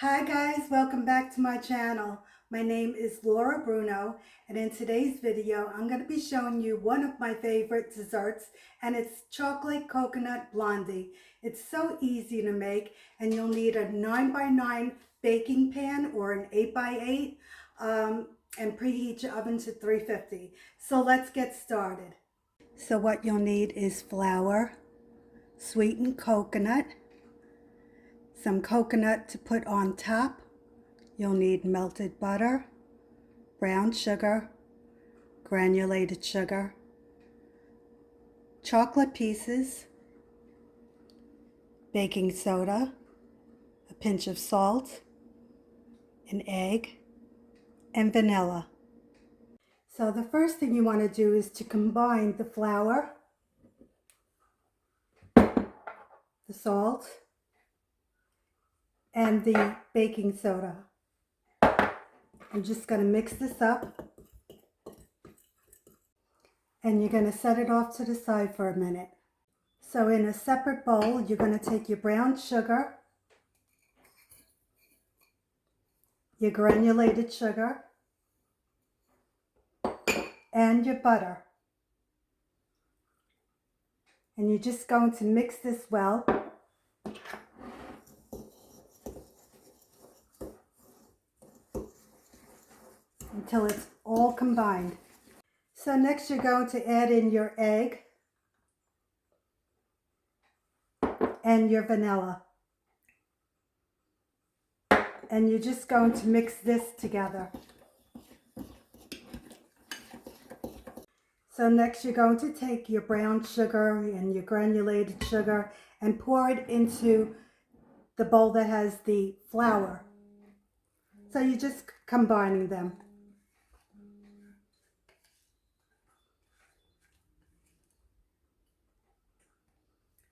Hi guys, welcome back to my channel. My name is Laura Bruno, and in today's video I'm going to be showing you one of my favorite desserts, and it's chocolate coconut blondie. It's so easy to make, and you'll need a 9x9 baking pan or an 8x8 and preheat your oven to 350. So let's get started. So what you'll need is flour, sweetened coconut, some coconut to put on top. You'll need melted butter, brown sugar, granulated sugar, chocolate pieces, baking soda, a pinch of salt, an egg, and vanilla. So the first thing you want to do is to combine the flour, the salt, and the baking soda. I'm just going to mix this up, and you're going to set it off to the side for a minute. So in a separate bowl, you're going to take your brown sugar, your granulated sugar, and your butter. And you're just going to mix this well. Until it's all combined. So next you're going to add in your egg and your vanilla. And you're just going to mix this together. So next you're going to take your brown sugar and your granulated sugar and pour it into the bowl that has the flour. So you're just combining them.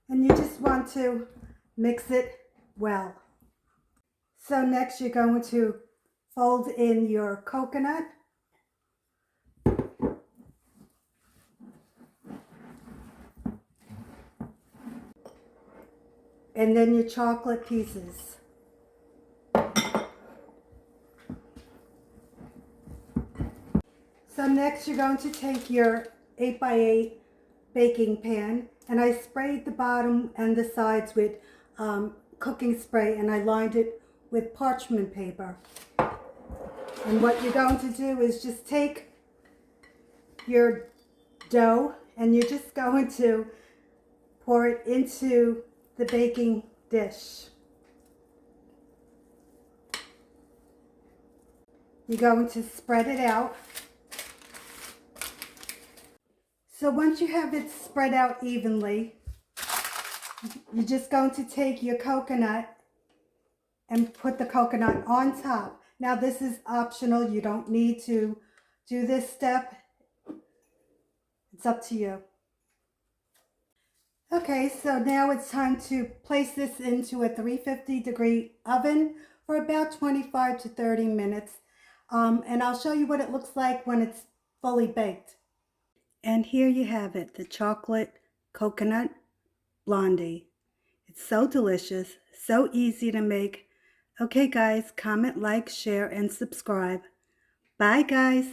And you just want to mix it well. So next you're going to fold in your coconut, and then your chocolate pieces. So next you're going to take your 8x8 baking pan, and I sprayed the bottom and the sides with cooking spray, and I lined it with parchment paper. And what you're going to do is just take your dough and you're just going to pour it into the baking dish. You're going to spread it out. So once you have it spread out evenly, you're just going to take your coconut and put the coconut on top. Now this is optional. You don't need to do this step. It's up to you. Okay, so now it's time to place this into a 350-degree oven for about 25 to 30 minutes. And I'll show you what it looks like when it's fully baked. And here you have it, the chocolate coconut blondie. It's so delicious, so easy to make. Okay guys, comment, like, share, and subscribe. Bye guys.